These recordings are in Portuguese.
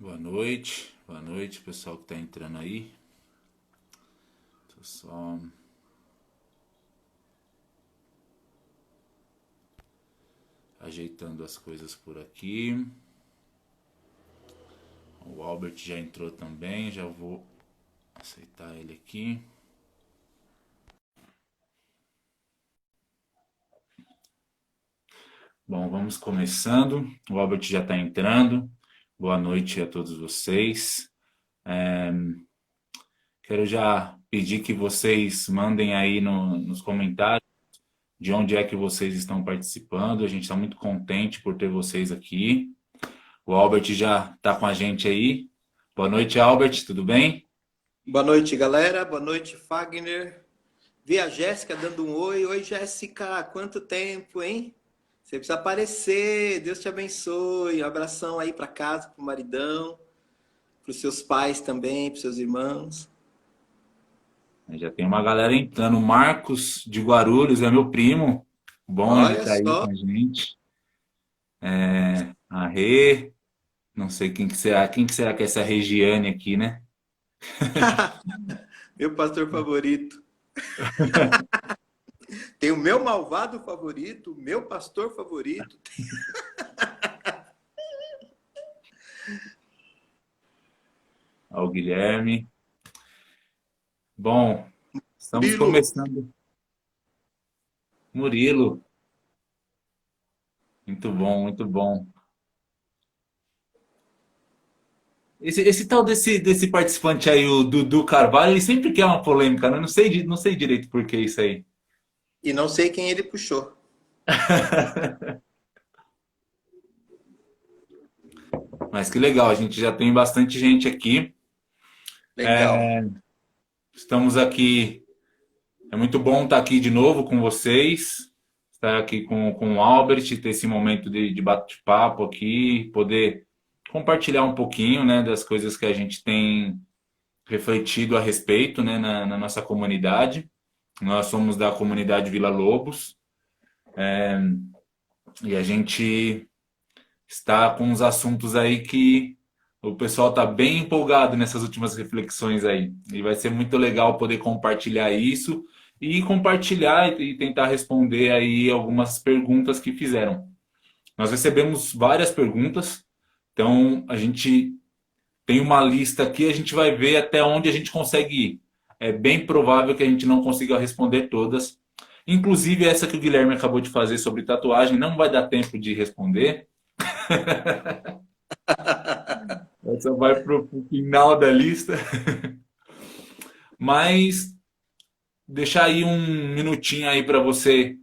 Boa noite pessoal que está entrando aí. Tô só ajeitando as coisas por aqui. O Albert já entrou também, já vou aceitar ele aqui. Bom, vamos começando. O Albert já está entrando. Boa noite a todos vocês. Quero já pedir que vocês mandem aí nos comentários de onde é que vocês estão participando. A gente está muito contente por ter vocês aqui. O Albert já está com a gente aí. Boa noite, Albert, tudo bem? Boa noite, galera. Boa noite, Fagner. Vi a Jéssica dando um oi. Oi, Jéssica. Quanto tempo, hein? Você precisa aparecer. Deus te abençoe. Um abração aí para casa, pro maridão, para os seus pais também, para seus irmãos. Já tem uma galera entrando. O Marcos de Guarulhos é meu primo. Bom ele Olha tá aí só. com a gente. A Rê, não sei quem que será. Quem que será que é essa Regiane aqui, né? Meu pastor favorito. Tem o meu malvado favorito, o meu pastor favorito. O Guilherme. Bom, estamos Murilo. começando. Murilo. Muito bom, muito bom. Esse tal desse participante aí, o Dudu Carvalho, ele sempre quer uma polêmica, né? Não sei direito por que isso aí. E não sei quem ele puxou. Mas que legal, a gente já tem bastante gente aqui. Legal. Estamos aqui. É muito bom estar aqui de novo com vocês. Estar aqui com o Albert, ter esse momento de bate-papo aqui, poder compartilhar um pouquinho, né, das coisas que a gente tem refletido a respeito, né, na nossa comunidade. Nós somos da comunidade Vila Lobos e a gente está com uns assuntos aí que o pessoal está bem empolgado nessas últimas reflexões aí. E vai ser muito legal poder compartilhar isso e compartilhar e tentar responder aí algumas perguntas que fizeram. Nós recebemos várias perguntas, então a gente tem uma lista aqui, a gente vai ver até onde a gente consegue ir. É bem provável que a gente não consiga responder todas. Inclusive essa que o Guilherme acabou de fazer sobre tatuagem, não vai dar tempo de responder. Essa vai para o final da lista. Mas deixar aí um minutinho aí para você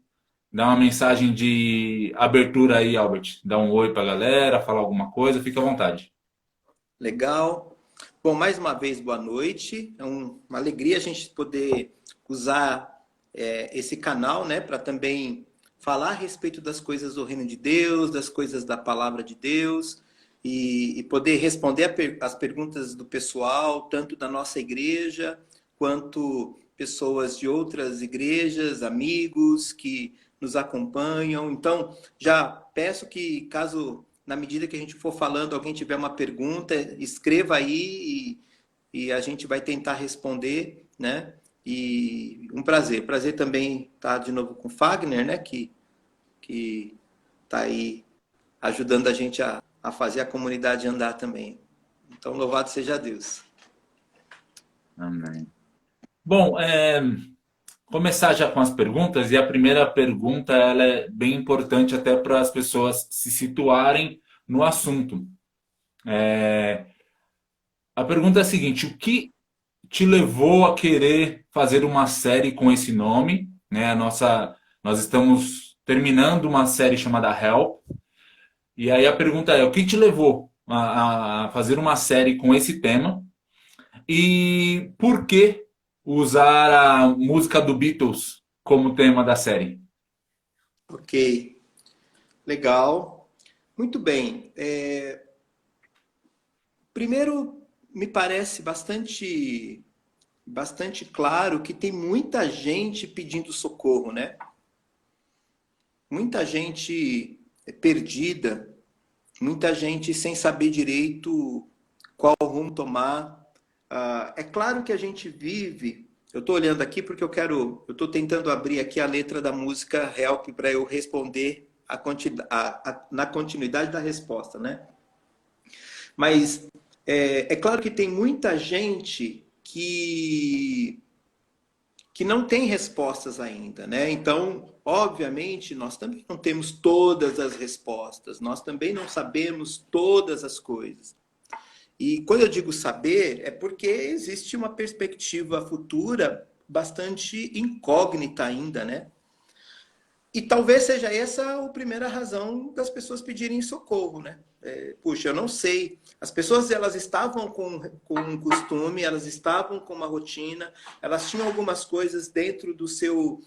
dar uma mensagem de abertura aí, Albert. Dar um oi para a galera, falar alguma coisa, fica à vontade. Legal. Bom, mais uma vez, boa noite. É uma alegria a gente poder usar esse canal, né, para também falar a respeito das coisas do reino de Deus, das coisas da palavra de Deus e poder responder as perguntas do pessoal, tanto da nossa igreja quanto pessoas de outras igrejas, amigos que nos acompanham. Então, já peço que, caso na medida que a gente for falando, alguém tiver uma pergunta, escreva aí e a gente vai tentar responder, né? E um prazer. Prazer também estar de novo com o Fagner, né? Que está aí ajudando a gente a fazer a comunidade andar também. Então, louvado seja Deus. Amém. Bom, começar já com as perguntas, e a primeira pergunta ela é bem importante até para as pessoas se situarem no assunto. A pergunta é a seguinte: o que te levou a querer fazer uma série com esse nome? Né? Nós estamos terminando uma série chamada Help, e aí a pergunta é: o que te levou a fazer uma série com esse tema? E por que usar a música do Beatles como tema da série? Ok, legal. Muito bem. Primeiro, me parece bastante claro que tem muita gente pedindo socorro, né? Muita gente perdida, muita gente sem saber direito qual rumo tomar. É claro que a gente vive. Eu estou olhando aqui porque eu estou tentando abrir aqui a letra da música Help para eu responder na continuidade da resposta, né? Mas é claro que tem muita gente que não tem respostas ainda, né? Então, obviamente, nós também não temos todas as respostas, nós também não sabemos todas as coisas. E quando eu digo saber, é porque existe uma perspectiva futura bastante incógnita ainda, né? E talvez seja essa a primeira razão das pessoas pedirem socorro, né? Puxa, eu não sei. As pessoas, elas estavam com um costume, elas estavam com uma rotina, elas tinham algumas coisas dentro do seu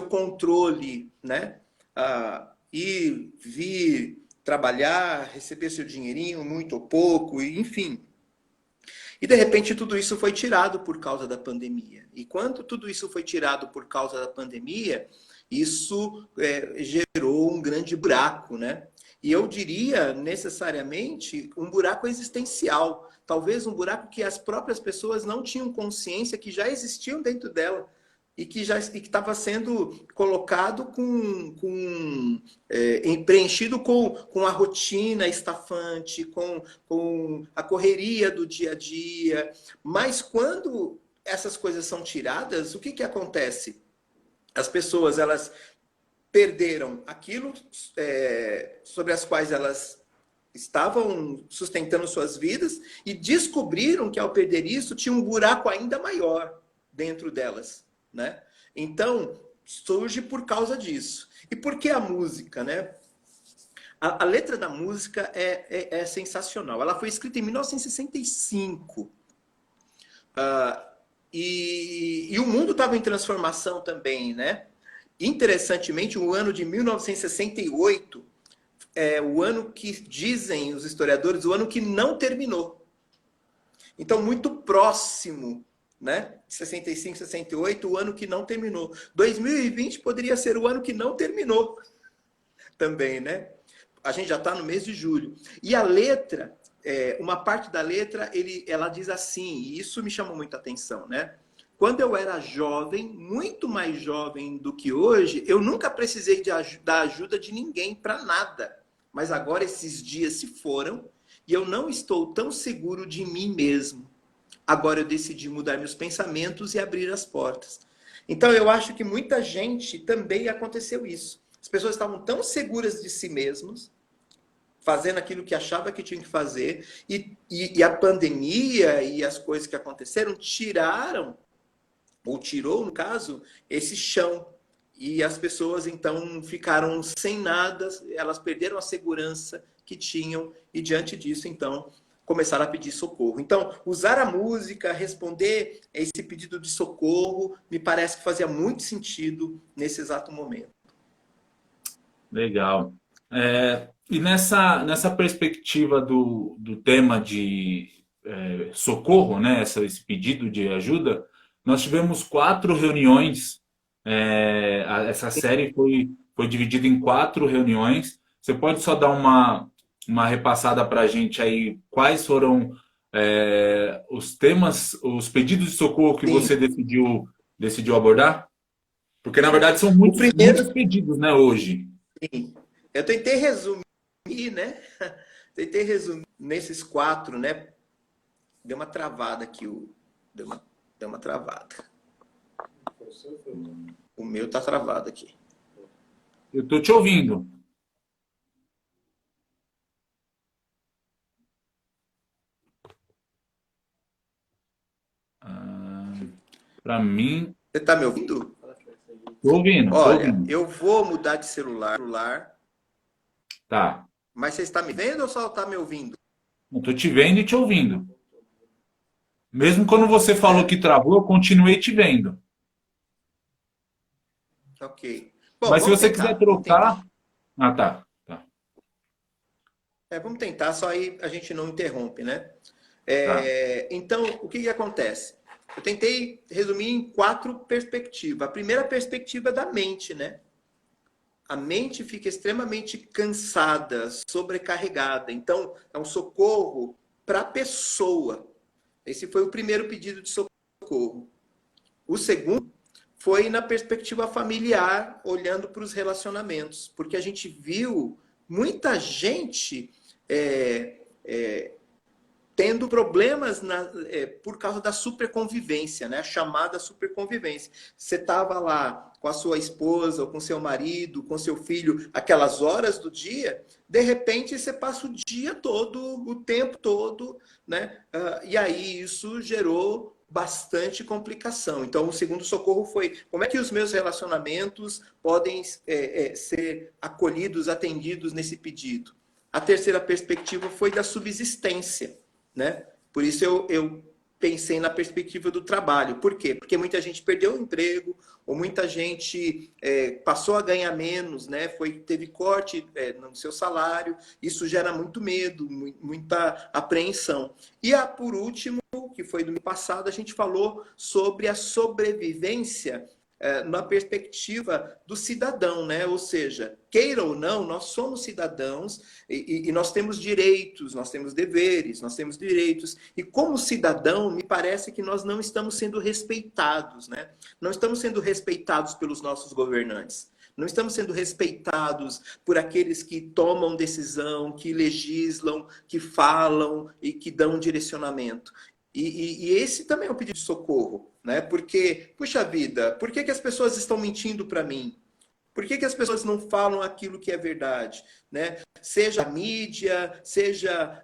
controle, né? Ir, vir, trabalhar, receber seu dinheirinho, muito ou pouco, enfim. E, de repente, tudo isso foi tirado por causa da pandemia. E quando tudo isso foi tirado por causa da pandemia, isso gerou um grande buraco, né? E eu diria, necessariamente, um buraco existencial. Talvez um buraco que as próprias pessoas não tinham consciência que já existiam dentro dela e que estava sendo colocado preenchido com a rotina estafante, com a correria do dia a dia. Mas quando essas coisas são tiradas, o que acontece? As pessoas, elas perderam aquilo sobre as quais elas estavam sustentando suas vidas e descobriram que, ao perder isso, tinha um buraco ainda maior dentro delas, né? Então, surge por causa disso. E por que a música, né? A letra da música é sensacional. Ela foi escrita em 1965. E o mundo estava em transformação também, né? Interessantemente, o ano de 1968 é o ano que dizem os historiadores, o ano que não terminou. Então, muito próximo, né? 65, 68, o ano que não terminou. 2020 poderia ser o ano que não terminou também, né? A gente já está no mês de julho. E a letra, uma parte da letra, ela diz assim, e isso me chamou muita atenção, né? Quando eu era jovem, muito mais jovem do que hoje, eu nunca precisei da ajuda de ninguém para nada. Mas agora esses dias se foram e eu não estou tão seguro de mim mesmo. Agora eu decidi mudar meus pensamentos e abrir as portas. Então eu acho que muita gente também aconteceu isso. As pessoas estavam tão seguras de si mesmas, fazendo aquilo que achava que tinha que fazer, e a pandemia e as coisas que aconteceram tiraram, ou tirou, no caso, esse chão. E as pessoas, então, ficaram sem nada, elas perderam a segurança que tinham, e diante disso, então, começaram a pedir socorro. Então, usar a música, responder esse pedido de socorro, me parece que fazia muito sentido nesse exato momento. Legal. E nessa perspectiva do tema de socorro, né, esse pedido de ajuda, nós tivemos 4 reuniões. Essa série foi dividida em 4 reuniões. Você pode só dar uma repassada para a gente aí quais foram os temas, os pedidos de socorro que Sim, você decidiu abordar? Porque, na verdade, são o muitos, muitos primeiro, pedidos, né, hoje. sim, eu tentei resumir, né? Tentei resumir nesses 4, né? Deu uma travada aqui, deu uma travada. O meu tá travado aqui. Eu estou te ouvindo. Para mim, Você tá me ouvindo? estou ouvindo, estou Olha, ouvindo. eu vou mudar de celular, Tá. mas você está me vendo ou só está me ouvindo? Eu estou te vendo e te ouvindo. Mesmo quando você falou É? que travou, eu continuei te vendo. Ok. Bom, Mas se vamos você quiser tentar, vamos tentar. trocar. Ah, tá. Tá. Vamos tentar, só aí a gente não interrompe, né? Tá. Então, o que acontece? Eu tentei resumir em 4 perspectivas. A primeira perspectiva é da mente, né? A mente fica extremamente cansada, sobrecarregada. Então, é um socorro para a pessoa. Esse foi o primeiro pedido de socorro. O segundo foi na perspectiva familiar, olhando para os relacionamentos, porque a gente viu muita gente tendo problemas por causa da superconvivência, né? A chamada superconvivência. Você estava lá com a sua esposa, ou com seu marido, com seu filho, aquelas horas do dia, de repente você passa o dia todo, o tempo todo, né? E aí isso gerou bastante complicação. Então, o segundo socorro foi como é que os meus relacionamentos podem ser acolhidos, atendidos nesse pedido. A terceira perspectiva foi da subsistência, né? Por isso eu pensei na perspectiva do trabalho. Por quê? Porque muita gente perdeu o emprego, ou muita gente passou a ganhar menos, né? Teve corte no seu salário. Isso gera muito medo, muita apreensão. E por último, que foi do ano passado, a gente falou sobre a sobrevivência na perspectiva do cidadão, né? Ou seja, queira ou não, nós somos cidadãos e nós temos direitos, nós temos deveres, nós temos direitos. E como cidadão, me parece que nós não estamos sendo respeitados, né? Não estamos sendo respeitados pelos nossos governantes. Não estamos sendo respeitados por aqueles que tomam decisão, que legislam, que falam e que dão direcionamento. E esse também é um pedido de socorro, né? Porque, puxa vida, por que as pessoas estão mentindo para mim? Por que as pessoas não falam aquilo que é verdade? Né? Seja a mídia, seja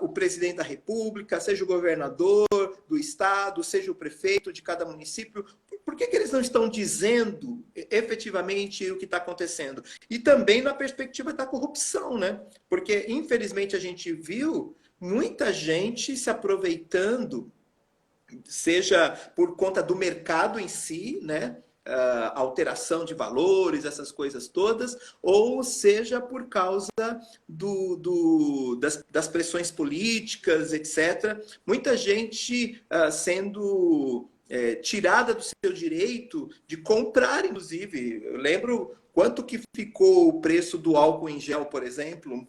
o presidente da República, seja o governador do estado, seja o prefeito de cada município. Por que eles não estão dizendo efetivamente o que está acontecendo? E também na perspectiva da corrupção, né? Porque, infelizmente, a gente viu muita gente se aproveitando, seja por conta do mercado em si, né? Alteração de valores, essas coisas todas, ou seja por causa das pressões políticas, etc. Muita gente sendo tirada do seu direito de comprar, inclusive. Eu lembro quanto que ficou o preço do álcool em gel, por exemplo,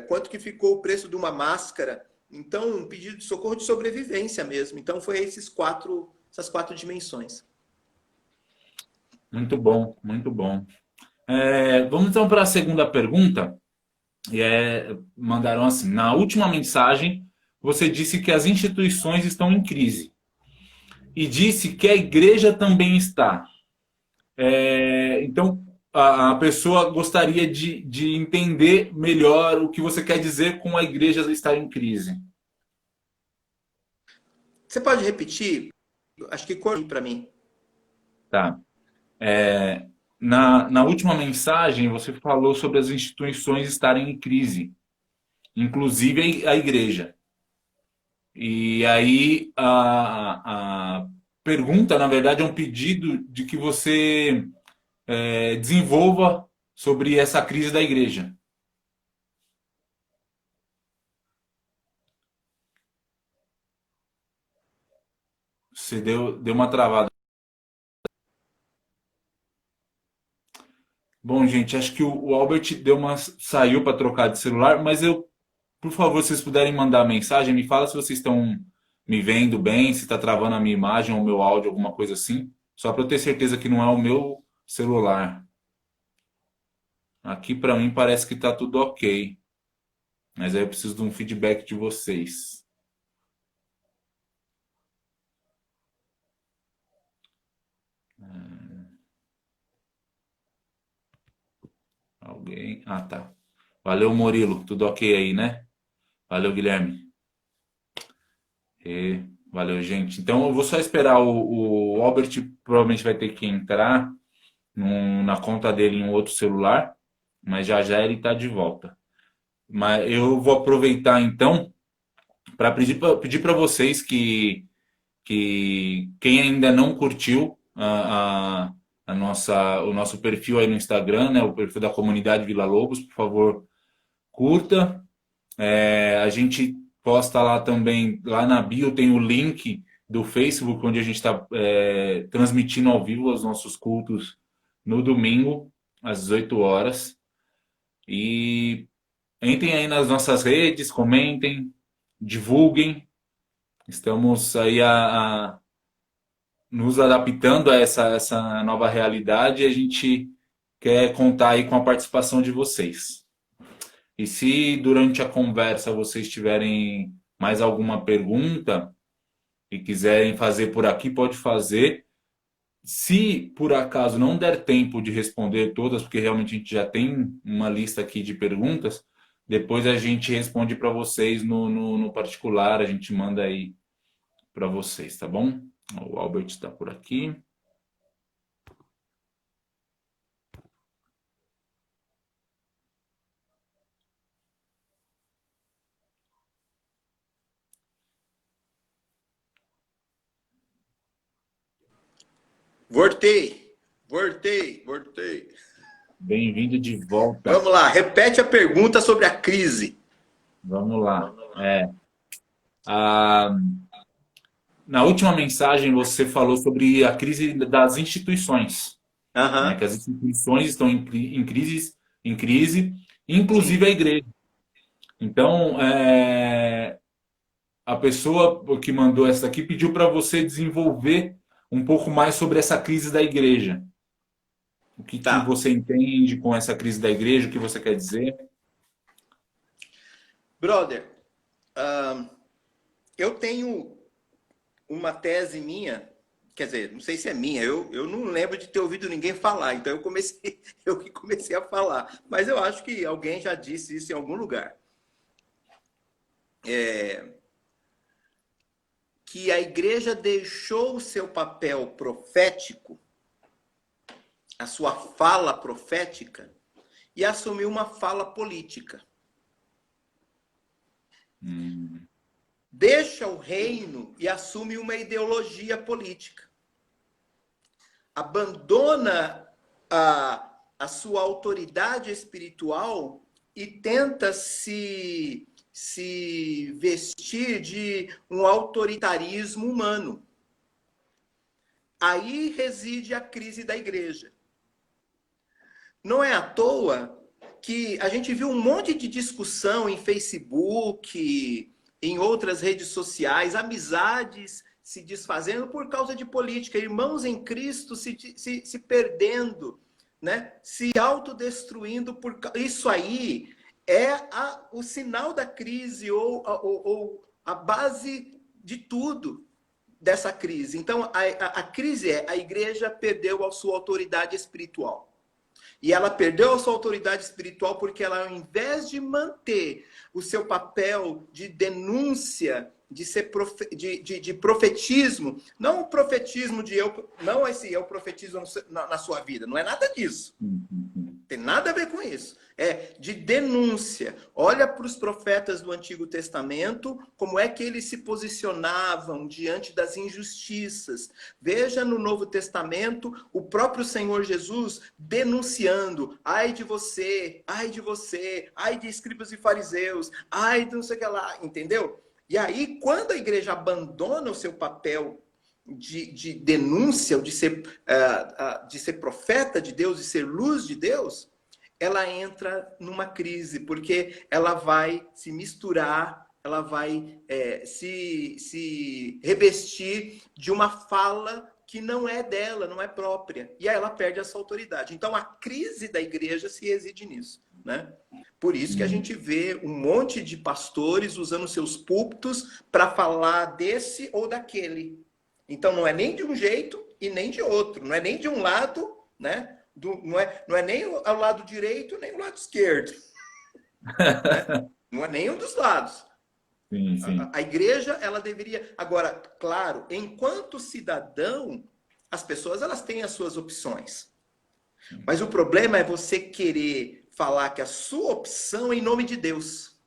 quanto que ficou o preço de uma máscara. Então, um pedido de socorro de sobrevivência mesmo. Então, foi essas quatro dimensões. Muito bom, muito bom. Vamos então para a segunda pergunta. Mandaram assim: na última mensagem, você disse que as instituições estão em crise e disse que a igreja também está. Então, a pessoa gostaria de entender melhor o que você quer dizer com a igreja estar em crise. Você pode repetir? Acho que cortou para mim. Tá. Na última mensagem, você falou sobre as instituições estarem em crise, inclusive a igreja. E aí a pergunta, na verdade, é um pedido de que você desenvolva sobre essa crise da igreja. Você deu uma travada. Bom, gente, acho que o Albert saiu para trocar de celular, mas por favor, se vocês puderem mandar mensagem, me fala se vocês estão me vendo bem, se está travando a minha imagem ou o meu áudio, alguma coisa assim. Só para eu ter certeza que não é o meu celular. Aqui para mim parece que está tudo ok. Mas aí eu preciso de um feedback de vocês. Alguém? Ah, tá. Valeu, Murilo. Tudo ok aí, né? Valeu, Guilherme. Valeu, gente. Então eu vou só esperar o Albert, provavelmente vai ter que entrar na conta dele em um outro celular, mas já já ele está de volta. Mas eu vou aproveitar então para pedir para vocês que quem ainda não curtiu o nosso perfil aí no Instagram, né, o perfil da comunidade Vila Lobos, por favor, curta. A gente posta lá também, lá na bio tem o link do Facebook, onde a gente está transmitindo ao vivo os nossos cultos no domingo, às 18 horas. E entrem aí nas nossas redes, comentem, divulguem. Estamos aí nos adaptando a essa nova realidade e a gente quer contar aí com a participação de vocês. E se durante a conversa vocês tiverem mais alguma pergunta e quiserem fazer por aqui, pode fazer. Se por acaso não der tempo de responder todas, porque realmente a gente já tem uma lista aqui de perguntas, depois a gente responde para vocês no particular, a gente manda aí para vocês, tá bom? O Albert está por aqui. Voltei, voltei. Bem-vindo de volta. Vamos lá, repete a pergunta sobre a crise. Vamos lá. A, na última mensagem você falou sobre a crise das instituições, né? Aham, Que as instituições estão em crise, inclusive sim. a igreja. Então, a pessoa que mandou essa aqui pediu para você desenvolver um pouco mais sobre essa crise da igreja. O que Tá. você entende com essa crise da igreja? O que você quer dizer? Brother, eu tenho uma tese minha, quer dizer, não sei se é minha, eu não lembro de ter ouvido ninguém falar, então eu que comecei a falar. Mas eu acho que alguém já disse isso em algum lugar. Que a igreja deixou o seu papel profético, a sua fala profética, e assumiu uma fala política. Hum, Deixa o reino e assume uma ideologia política. Abandona a sua autoridade espiritual e tenta se vestir de um autoritarismo humano. Aí reside a crise da igreja. Não é à toa que a gente viu um monte de discussão em Facebook, em outras redes sociais, amizades se desfazendo por causa de política, irmãos em Cristo se perdendo, né? Se autodestruindo por isso aí é o sinal da crise ou a base de tudo dessa crise. Então, a crise é a igreja perdeu a sua autoridade espiritual. E ela perdeu a sua autoridade espiritual porque ela, ao invés de manter o seu papel de denúncia, de profetismo, não o profetismo de não esse eu profetizo na sua vida, não é nada disso. hum, hum, hum. Tem nada a ver com isso. É de denúncia. Olha para os profetas do Antigo Testamento, como é que eles se posicionavam diante das injustiças. Veja no Novo Testamento o próprio Senhor Jesus denunciando: ai de você, ai de escribas e fariseus, ai de não sei o que lá, entendeu? E aí, quando a igreja abandona o seu papel de denúncia, de ser profeta de Deus, de ser luz de Deus, ela entra numa crise, porque ela vai se misturar, ela vai se revestir de uma fala que não é dela, não é própria. E aí ela perde essa autoridade. Então, a crise da igreja se reside nisso, né? Por isso que a gente vê um monte de pastores usando seus púlpitos para falar desse ou daquele. Então, não é nem de um jeito e nem de outro. Não é nem de um lado, né? Não é nem o lado direito, nem o lado esquerdo. Né? Não é nenhum dos lados. Sim, sim. A igreja, ela deveria... Agora, claro, enquanto cidadão, as pessoas elas têm as suas opções. Mas o problema é você querer falar que a sua opção é em nome de Deus.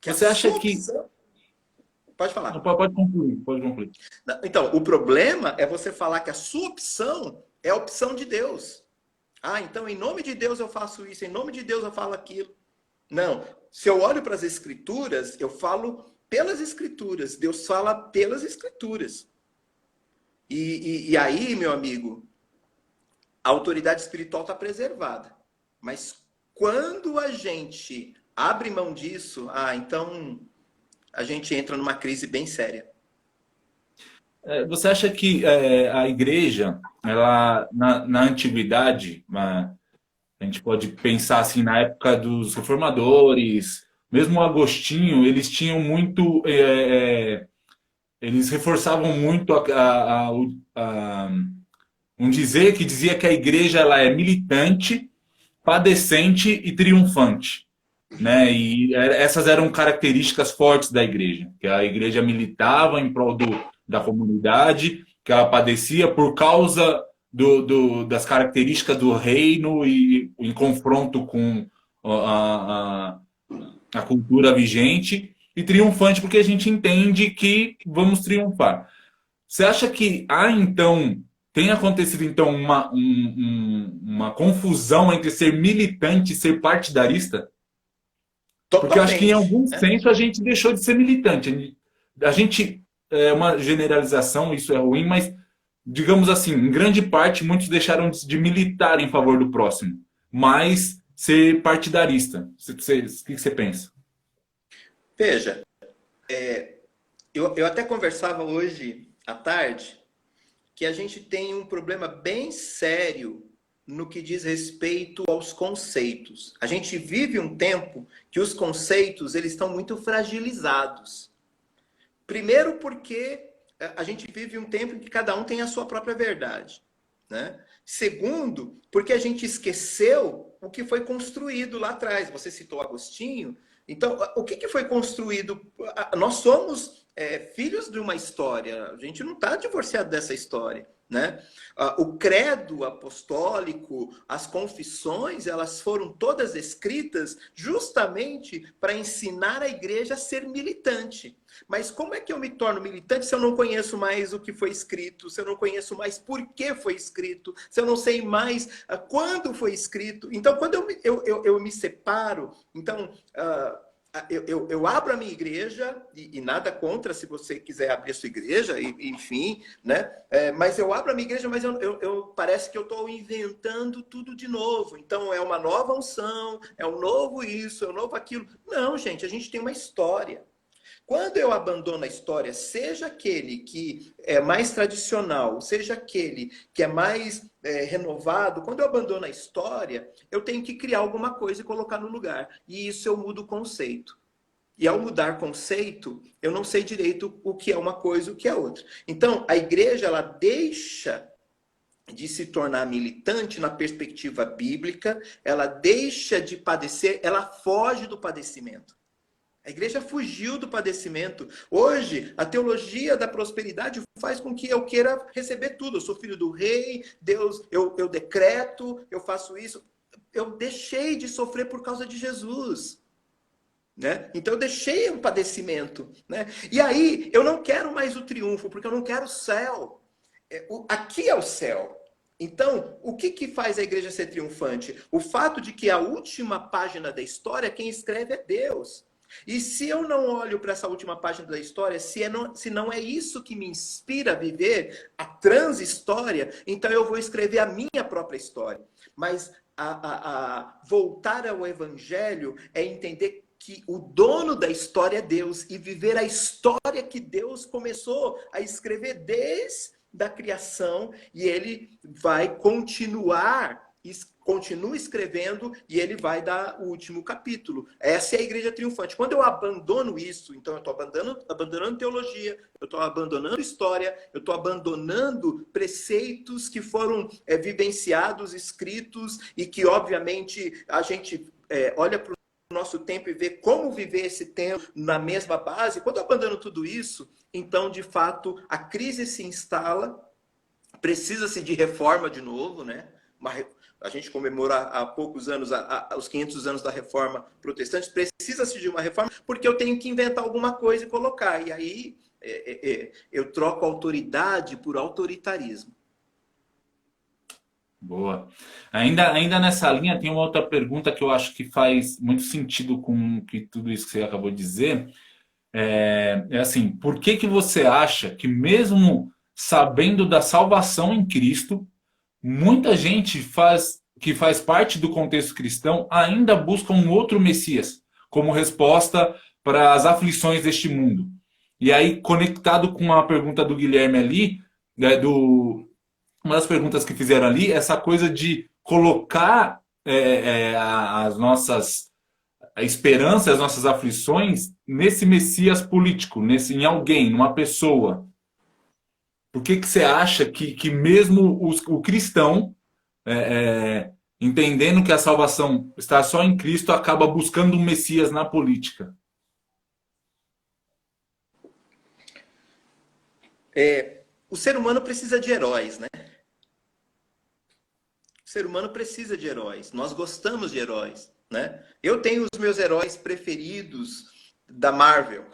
Que a Você acha sua que. opção... Pode Não, falar. pode concluir, pode concluir. Então, o problema é você falar que a sua opção é a opção de Deus. Ah, então em nome de Deus eu faço isso, em nome de Deus eu falo aquilo. Não. Se eu olho para as Escrituras, eu falo pelas Escrituras. Deus fala pelas Escrituras. E aí, meu amigo, a autoridade espiritual está preservada. Mas quando a gente abre mão disso, então a gente entra numa crise bem séria. Você acha que a igreja, ela na antiguidade, a gente pode pensar assim na época dos reformadores, mesmo o Agostinho, eles tinham muito, eles reforçavam muito um dizer que dizia que a igreja ela é militante, padecente e triunfante, né? E essas eram características fortes da igreja, que a igreja militava em prol da comunidade, que ela padecia por causa das características do reino e em confronto com a, a cultura vigente, e triunfante porque a gente entende que vamos triunfar. Você acha que então tem acontecido então uma confusão entre ser militante e ser partidarista? Porque eu acho que em Totalmente, algum né? senso a gente deixou de ser militante. A gente, é uma generalização, isso é ruim, mas digamos assim, em grande parte, muitos deixaram de militar em favor do próximo, mas ser partidarista. O que você pensa? Veja, eu até conversava hoje à tarde que a gente tem um problema bem sério no que diz respeito aos conceitos. A gente vive um tempo que os conceitos eles estão muito fragilizados. Primeiro porque a gente vive um tempo em que cada um tem a sua própria verdade, né? Segundo, porque a gente esqueceu o que foi construído lá atrás. Você citou Agostinho. Então, o que foi construído? Nós somos filhos de uma história. A gente não está divorciado dessa história, né? O credo apostólico, as confissões, elas foram todas escritas justamente para ensinar a igreja a ser militante. Mas como é que eu me torno militante se eu não conheço mais o que foi escrito, se eu não conheço mais por que foi escrito, se eu não sei mais quando foi escrito? Então, quando eu me separo, então eu abro a minha igreja, e nada contra se você quiser abrir a sua igreja, enfim, né? Mas eu abro a minha igreja, mas parece que eu estou inventando tudo de novo. Então, é uma nova unção, é um novo isso, é um novo aquilo. Não, gente, a gente tem uma história. Quando eu abandono a história, seja aquele que é mais tradicional, seja aquele que é mais renovado, quando eu abandono a história, eu tenho que criar alguma coisa e colocar no lugar. E isso eu mudo o conceito. E ao mudar conceito, eu não sei direito o que é uma coisa e o que é outra. Então, a igreja, ela deixa de se tornar militante na perspectiva bíblica, ela deixa de padecer, ela foge do padecimento. A igreja fugiu do padecimento. Hoje, a teologia da prosperidade faz com que eu queira receber tudo. Eu sou filho do rei, Deus, eu decreto, eu faço isso. Eu deixei de sofrer por causa de Jesus. Né? Então eu deixei um padecimento. Né? E aí, eu não quero mais o triunfo, porque eu não quero o céu. Aqui é o céu. Então, o que faz a igreja ser triunfante? O fato de que a última página da história, quem escreve é Deus. E se eu não olho para essa última página da história, se não é isso que me inspira a viver, a transhistória, então eu vou escrever a minha própria história. Mas voltar ao evangelho é entender que o dono da história é Deus e viver a história que Deus começou a escrever desde a criação, e ele vai continua escrevendo e ele vai dar o último capítulo. Essa é a igreja triunfante. Quando eu abandono isso, então eu estou abandonando teologia, eu estou abandonando história, eu estou abandonando preceitos que foram vivenciados, escritos, e que obviamente a gente olha para o nosso tempo e vê como viver esse tempo na mesma base. Quando eu abandono tudo isso, então de fato a crise se instala, precisa-se de reforma de novo, né? A gente comemora há poucos anos os 500 anos da reforma protestante, precisa-se de uma reforma, porque eu tenho que inventar alguma coisa e colocar. E aí eu troco autoridade por autoritarismo. Boa. Ainda nessa linha, tem uma outra pergunta que eu acho que faz muito sentido com tudo isso que você acabou de dizer. É assim, por que você acha que mesmo sabendo da salvação em Cristo, muita gente que faz parte do contexto cristão ainda busca um outro Messias, como resposta para as aflições deste mundo. E aí, conectado com a pergunta do Guilherme ali, né, uma das perguntas que fizeram ali, essa coisa de colocar as nossas esperanças, as nossas aflições nesse Messias político, em alguém, numa pessoa. Por que você acha que mesmo o cristão, é, entendendo que a salvação está só em Cristo, acaba buscando um Messias na política? O ser humano precisa de heróis, né? O ser humano precisa de heróis. Nós gostamos de heróis, né? Eu tenho os meus heróis preferidos da Marvel.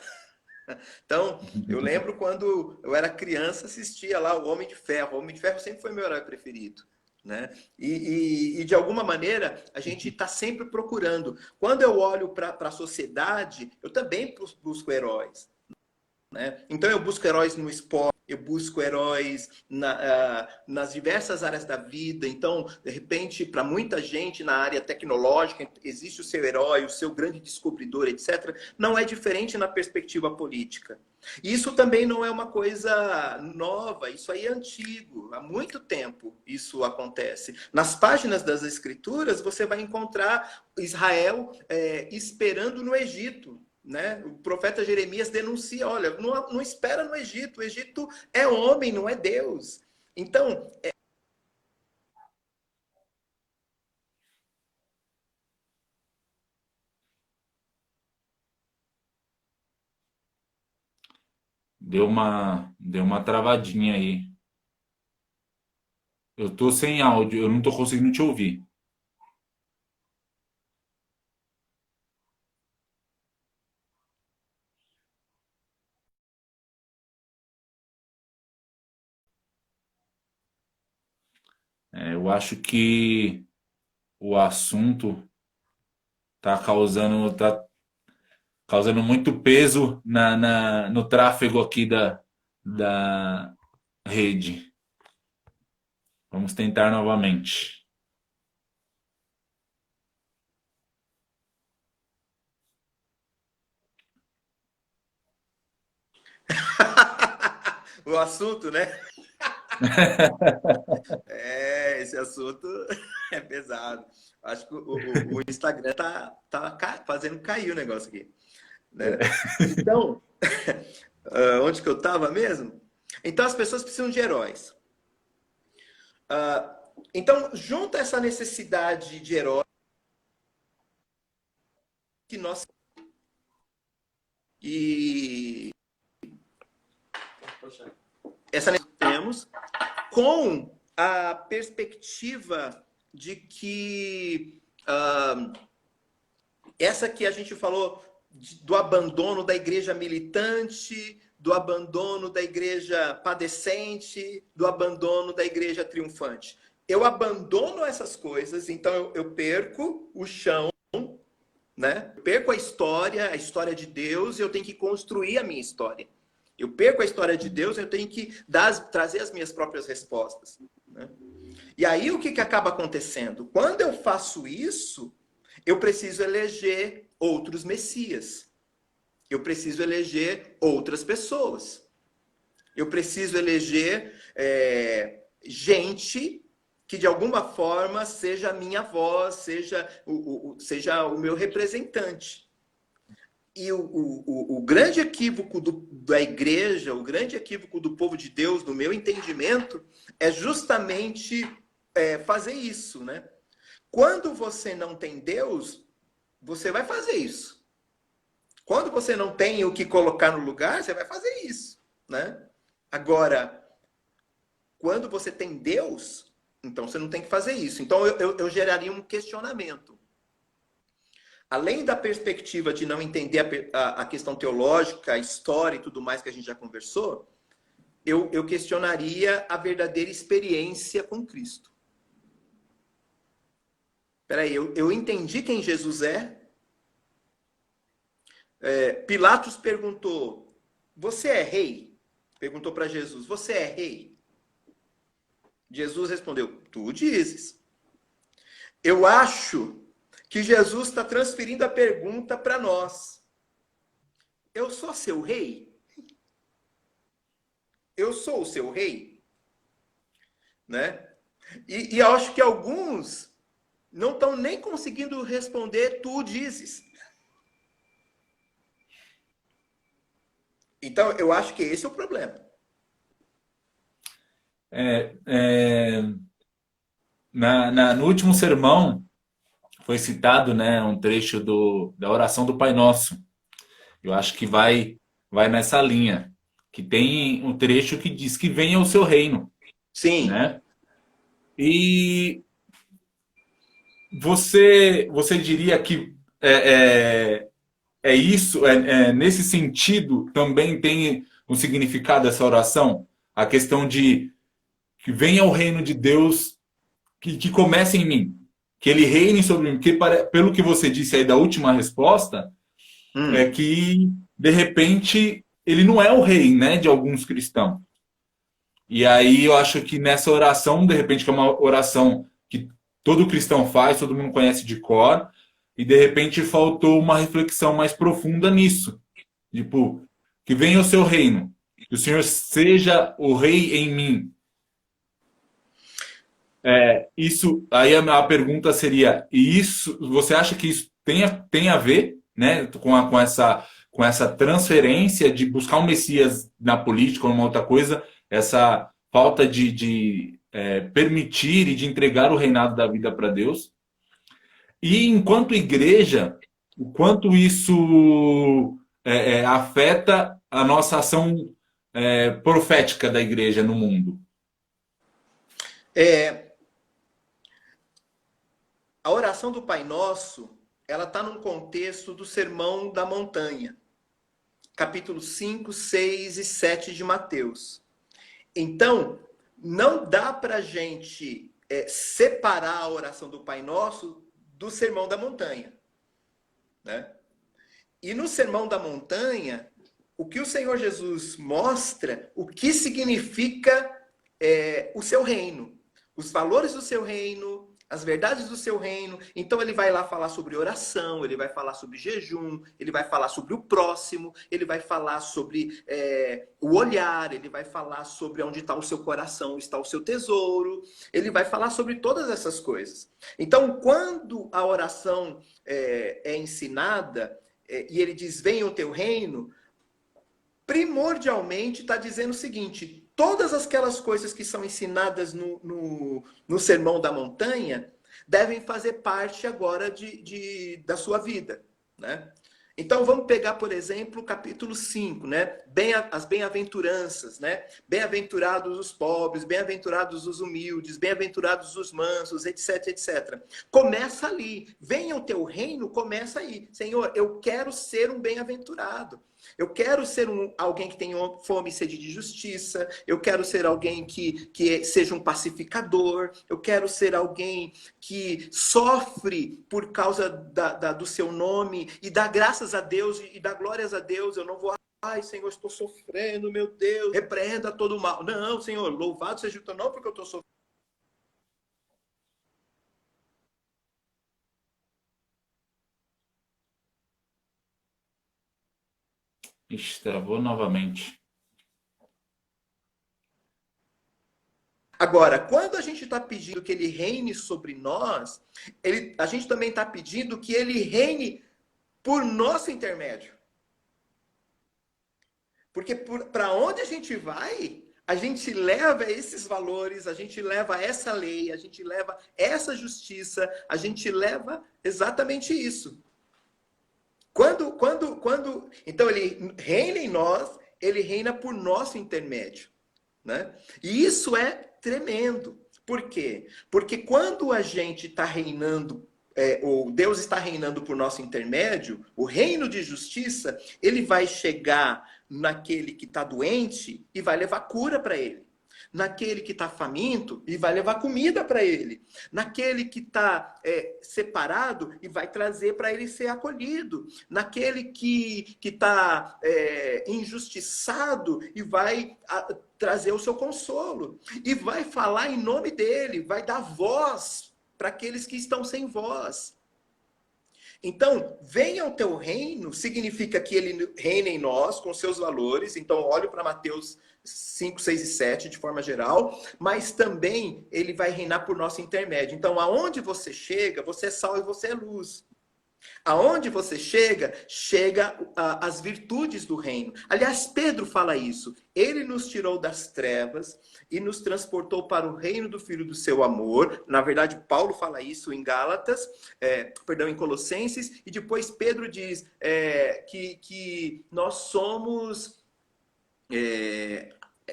Então, eu lembro quando eu era criança, assistia lá o Homem de Ferro. O Homem de Ferro sempre foi meu herói preferido. Né? E de alguma maneira, a gente está sempre procurando. Quando eu olho para a sociedade, eu também busco heróis. Né? Então, eu busco heróis no esporte, eu busco heróis nas diversas áreas da vida. Então, de repente, para muita gente na área tecnológica, existe o seu herói, o seu grande descobridor, etc. Não é diferente na perspectiva política. Isso também não é uma coisa nova, isso aí é antigo, há muito tempo isso acontece. Nas páginas das Escrituras, você vai encontrar Israel esperando no Egito. Né? O profeta Jeremias denuncia, olha, não espera no Egito, o Egito é homem, não é Deus. Então, Deu uma travadinha aí. Eu tô sem áudio, eu não tô conseguindo te ouvir. Eu acho que o assunto tá causando muito peso no tráfego aqui da rede. Vamos tentar novamente. o assunto, né? Esse assunto é pesado. Acho que o Instagram tá fazendo cair o negócio aqui. Né? Então, onde que eu estava mesmo? Então, as pessoas precisam de heróis. Então, junto a essa necessidade de herói que nós e essa temos com a perspectiva de que essa que a gente falou do abandono da igreja militante, do abandono da igreja padecente, do abandono da igreja triunfante. Eu abandono essas coisas, então eu perco o chão, né? Eu perco a história de Deus, e eu tenho que construir a minha história. Eu perco a história de Deus, eu tenho que trazer as minhas próprias respostas. Né? E aí o que acaba acontecendo? Quando eu faço isso, eu preciso eleger outros messias. Eu preciso eleger outras pessoas. Eu preciso eleger gente que de alguma forma seja a minha voz, seja o meu representante. E o grande equívoco da igreja, o grande equívoco do povo de Deus, no meu entendimento, é justamente fazer isso, né? Quando você não tem Deus, você vai fazer isso. Quando você não tem o que colocar no lugar, você vai fazer isso, né? Agora, quando você tem Deus, então você não tem que fazer isso. Então eu geraria um questionamento. Além da perspectiva de não entender a questão teológica, a história e tudo mais que a gente já conversou, eu questionaria a verdadeira experiência com Cristo. Peraí, eu entendi quem Jesus é. Pilatos perguntou, você é rei? Perguntou para Jesus, você é rei? Jesus respondeu, tu dizes. Eu acho que Jesus está transferindo a pergunta para nós. Eu sou seu rei? Eu sou o seu rei? Né? E eu acho que alguns não estão nem conseguindo responder, tu dizes. Então, eu acho que esse é o problema. É, é, no último sermão foi citado, né, um trecho da oração do Pai Nosso. Eu acho que vai nessa linha, que tem um trecho que diz que venha o seu reino, Sim. né? E você diria que é isso, nesse sentido também tem um significado essa oração? A questão de que venha o reino de Deus, que comece em mim, que ele reine sobre mim. Porque, pelo que você disse aí da última resposta, é Hum. que, de repente, ele não é o rei, né, de alguns cristãos. E aí eu acho que nessa oração, de repente, que é uma oração que todo cristão faz, todo mundo conhece de cor, e de repente faltou uma reflexão mais profunda nisso. Tipo, que venha o seu reino, que o Senhor seja o rei em mim. Isso, aí a pergunta seria, e isso, você acha que isso tem a ver, né, com essa transferência de buscar um Messias na política ou uma outra coisa, essa falta de permitir e de entregar o reinado da vida para Deus? E enquanto igreja, o quanto isso afeta a nossa ação profética da igreja no mundo? É, a oração do Pai Nosso, ela está num contexto do Sermão da Montanha, capítulos 5, 6 e 7 de Mateus. Então, não dá para a gente separar a oração do Pai Nosso do Sermão da Montanha. Né? E no Sermão da Montanha, o que o Senhor Jesus mostra, o que significa o seu reino, os valores do seu reino, as verdades do seu reino. Então ele vai lá falar sobre oração, ele vai falar sobre jejum, ele vai falar sobre o próximo, ele vai falar sobre o olhar, ele vai falar sobre onde está o seu coração, está o seu tesouro, ele vai falar sobre todas essas coisas. Então, quando a oração é ensinada, e ele diz, venha o teu reino, primordialmente está dizendo o seguinte, todas aquelas coisas que são ensinadas no Sermão da Montanha devem fazer parte agora da sua vida, né? Então vamos pegar, por exemplo, o capítulo 5, né? As bem-aventuranças, né? Bem-aventurados os pobres, bem-aventurados os humildes, bem-aventurados os mansos, etc, etc. Começa ali. Venha o teu reino, começa aí. Senhor, eu quero ser um bem-aventurado. Eu quero ser alguém que tenha fome e sede de justiça. Eu quero ser alguém que seja um pacificador. Eu quero ser alguém que sofre por causa do seu nome e dá graças a Deus e dá glórias a Deus. Eu não vou, ai, Senhor, estou sofrendo, meu Deus, repreenda todo o mal. Não, Senhor, louvado seja o teu nome porque eu estou sofrendo. Ixi, travou novamente. Agora, quando a gente está pedindo que ele reine sobre nós, a gente também está pedindo que ele reine por nosso intermédio. Porque para onde a gente vai, a gente leva esses valores, a gente leva essa lei, a gente leva essa justiça, a gente leva exatamente isso. Então ele reina em nós, ele reina por nosso intermédio. Né? E isso é tremendo. Por quê? Porque quando a gente está reinando, ou Deus está reinando por nosso intermédio, o reino de justiça, ele vai chegar naquele que está doente e vai levar cura para ele. Naquele que está faminto e vai levar comida para ele. Naquele que está separado e vai trazer para ele ser acolhido. Naquele que está injustiçado e vai trazer o seu consolo. E vai falar em nome dele, vai dar voz para aqueles que estão sem voz. Então, venha o teu reino, significa que ele reina em nós, com seus valores. Então, olho para Mateus 5, 6 e 7, de forma geral. Mas também ele vai reinar por nosso intermédio. Então, aonde você chega, você é sal e você é luz. Aonde você chega, chega as virtudes do reino. Aliás, Pedro fala isso. Ele nos tirou das trevas e nos transportou para o reino do Filho do seu amor. Na verdade, Paulo fala isso em Gálatas, em Colossenses, e depois Pedro diz que nós somos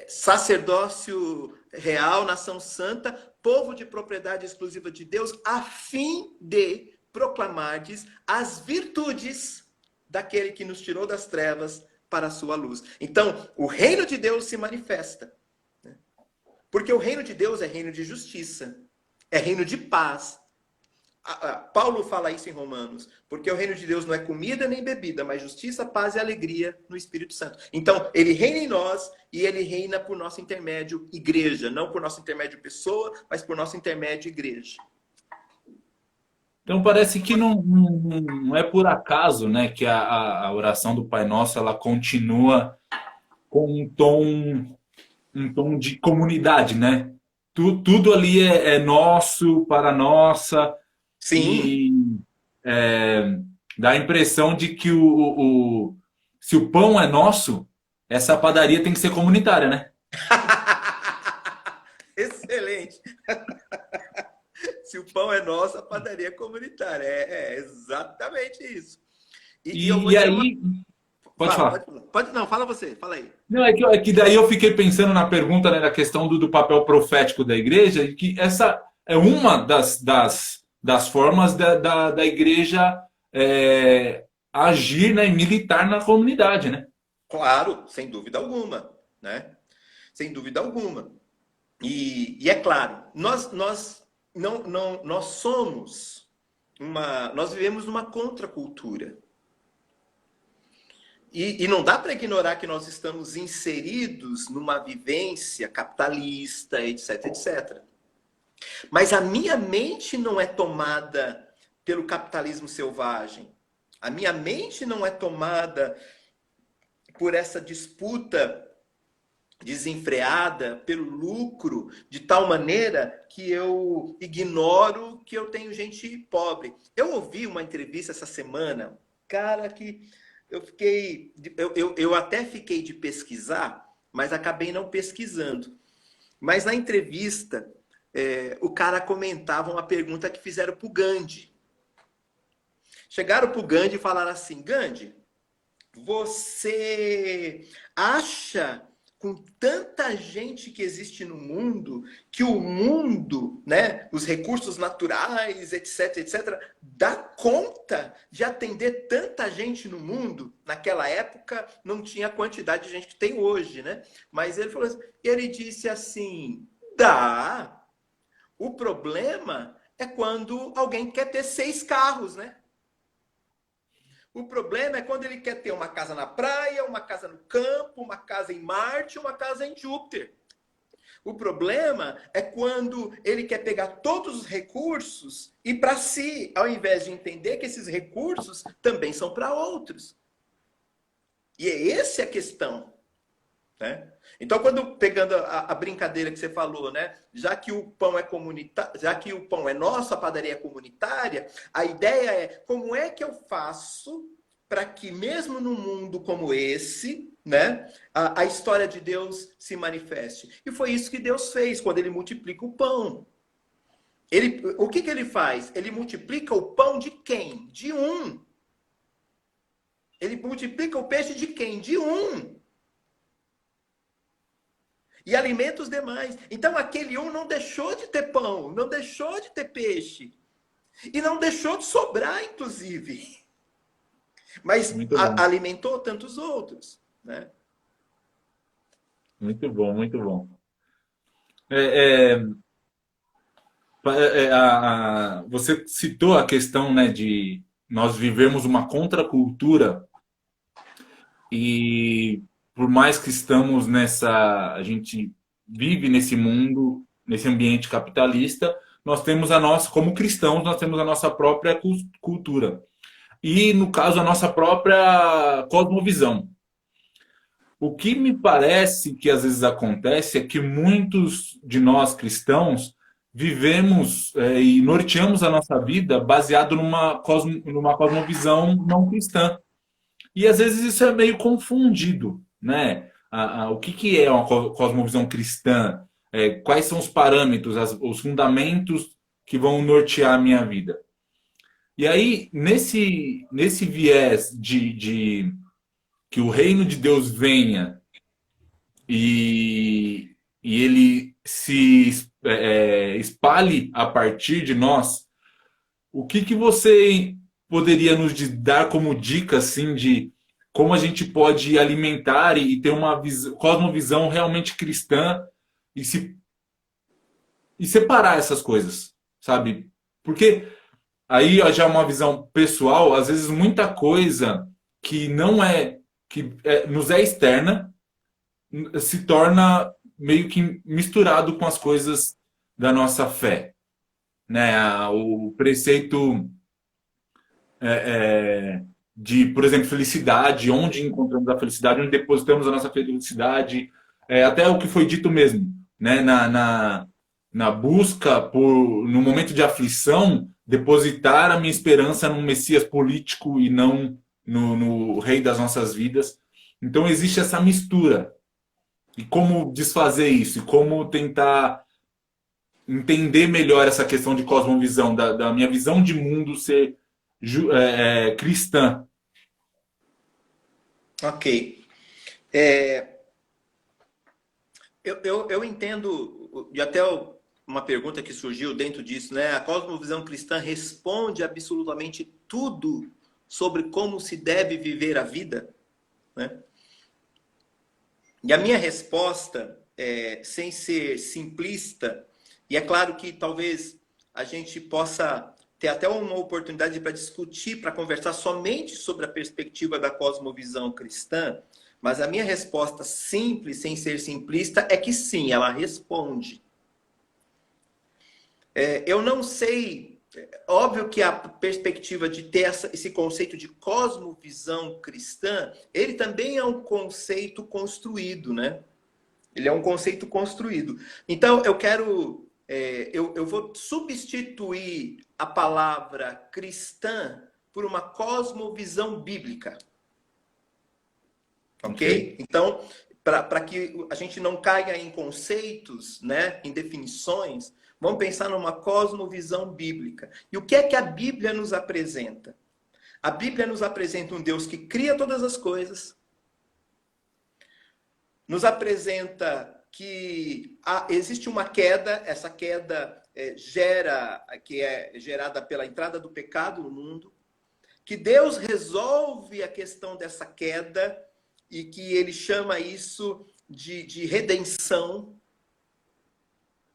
sacerdócio real, nação santa, povo de propriedade exclusiva de Deus, a fim de proclamardes as virtudes daquele que nos tirou das trevas para a sua luz. Então, o reino de Deus se manifesta, né? Porque o reino de Deus é reino de justiça, é reino de paz. Paulo fala isso em Romanos, porque o reino de Deus não é comida nem bebida, mas justiça, paz e alegria no Espírito Santo. Então, ele reina em nós e ele reina por nosso intermédio igreja, não por nosso intermédio pessoa, mas por nosso intermédio igreja. Então parece que não é por acaso, né, que a oração do Pai Nosso ela continua com um tom de comunidade, né? Tudo ali é nosso, para nossa, Sim. e dá a impressão de que se o pão é nosso, essa padaria tem que ser comunitária, né? Excelente. Se o pão é nosso, a padaria é comunitária. É exatamente isso. E eu vou E dizer uma. aí, pode Fala, falar. pode falar. Pode, não, fala você, fala aí. Não, é que daí eu fiquei pensando na pergunta, né, da questão do papel profético da igreja, e que essa é uma das formas da igreja agir, né, e militar na comunidade, né? Claro, sem dúvida alguma, né? Sem dúvida alguma. E é claro, nós somos nós vivemos numa contracultura. E não dá para ignorar que nós estamos inseridos numa vivência capitalista, etc, etc. Mas a minha mente não é tomada pelo capitalismo selvagem. A minha mente não é tomada por essa disputa desenfreada pelo lucro, de tal maneira que eu ignoro que eu tenho gente pobre. Eu ouvi uma entrevista essa semana, cara, que eu até fiquei de pesquisar, mas acabei não pesquisando. Mas na entrevista, o cara comentava uma pergunta que fizeram para o Gandhi. Chegaram para o Gandhi e falaram assim: Gandhi, você acha, com tanta gente que existe no mundo, que o mundo, né, os recursos naturais, etc, etc, dá conta de atender tanta gente no mundo? Naquela época não tinha a quantidade de gente que tem hoje, né? Mas ele falou assim, ele disse assim: dá. O problema é quando alguém quer ter 6 carros, né? O problema é quando ele quer ter uma casa na praia, uma casa no campo, uma casa em Marte, uma casa em Júpiter. O problema é quando ele quer pegar todos os recursos e para si, ao invés de entender que esses recursos também são para outros. E é essa a questão, né? Então, quando pegando a brincadeira que você falou, né? Já que o pão é comunitário, já que o pão é nosso, a padaria é comunitária, a ideia é como é que eu faço para que mesmo num mundo como esse, né, a história de Deus se manifeste. E foi isso que Deus fez quando ele multiplica o pão. O que ele faz? Ele multiplica o pão de quem? De um. Ele multiplica o peixe de quem? De um. E alimenta os demais. Então aquele um não deixou de ter pão, não deixou de ter peixe. E não deixou de sobrar, inclusive. Mas alimentou tantos outros, né? Muito bom, muito bom. Você citou a questão, né, de nós vivemos uma contracultura e por mais que estamos a gente vive nesse mundo, nesse ambiente capitalista, nós temos como cristãos, nós temos a nossa própria cultura. e, no caso, a nossa própria cosmovisão. O que me parece que às vezes acontece é que muitos de nós cristãos vivemos e norteamos a nossa vida baseado numa cosmovisão não cristã. E às vezes isso é meio confundido, né? O que, que é uma cosmovisão cristã? Quais são os parâmetros, os fundamentos que vão nortear a minha vida? E aí, nesse viés de que o reino de Deus venha e ele se espalhe a partir de nós, o que, que você poderia nos dar como dica assim de como a gente pode alimentar e ter uma cosmovisão realmente cristã e se e separar essas coisas, sabe? Porque aí ó, já é uma visão pessoal, às vezes muita coisa que não é nos é externa se torna meio que misturado com as coisas da nossa fé, né? O preceito de, por exemplo, felicidade, onde encontramos a felicidade, onde depositamos a nossa felicidade, até o que foi dito mesmo, né? Na busca por, no momento de aflição, depositar a minha esperança num Messias político e não no rei das nossas vidas. Então existe essa mistura. E como desfazer isso? E como tentar entender melhor essa questão de cosmovisão, da minha visão de mundo ser cristã. Ok. É, eu entendo, e até uma pergunta que surgiu dentro disso, né? A cosmovisão cristã responde absolutamente tudo sobre como se deve viver a vida, né? E a minha resposta, sem ser simplista, e é claro que talvez a gente possa ter até uma oportunidade para discutir, para conversar somente sobre a perspectiva da cosmovisão cristã, mas a minha resposta simples, sem ser simplista, é que sim, ela responde. Eu não sei, óbvio que a perspectiva de ter esse conceito de cosmovisão cristã, ele também é um conceito construído, né? Ele é um conceito construído. Então, eu quero, eu vou substituir a palavra cristã por uma cosmovisão bíblica. Ok? Então, para que a gente não caia em conceitos, né, em definições, vamos pensar numa cosmovisão bíblica. E o que é que a Bíblia nos apresenta? A Bíblia nos apresenta um Deus que cria todas as coisas, nos apresenta que existe uma queda, essa queda que é gerada pela entrada do pecado no mundo, que Deus resolve a questão dessa queda e que ele chama isso de redenção,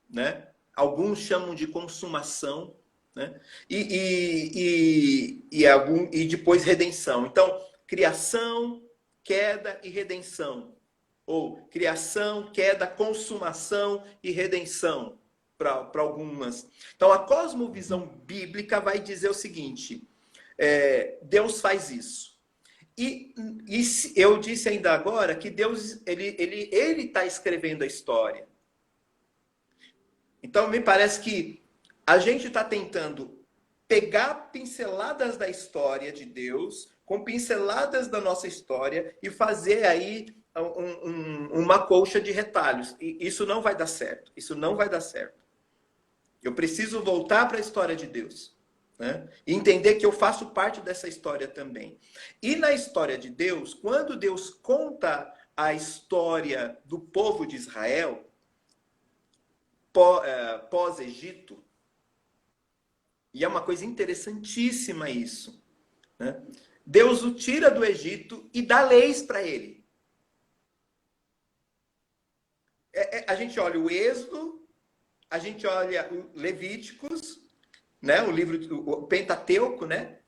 né? Alguns chamam de consumação, né? E depois redenção. Então, criação, queda e redenção. Ou criação, queda, consumação e redenção para algumas. Então, a cosmovisão bíblica vai dizer o seguinte: Deus faz isso. E eu disse ainda agora que Deus ele está escrevendo a história. Então, me parece que a gente está tentando pegar pinceladas da história de Deus, com pinceladas da nossa história, e fazer aí uma colcha de retalhos. E isso não vai dar certo. Isso não vai dar certo. Eu preciso voltar para a história de Deus, né? E entender que eu faço parte dessa história também. E na história de Deus, quando Deus conta a história do povo de Israel, pós-Egito, e é uma coisa interessantíssima isso, né? Deus o tira do Egito e dá leis para ele. A gente olha o Êxodo, a gente olha o Levíticos, né? O livro, o Pentateuco, né?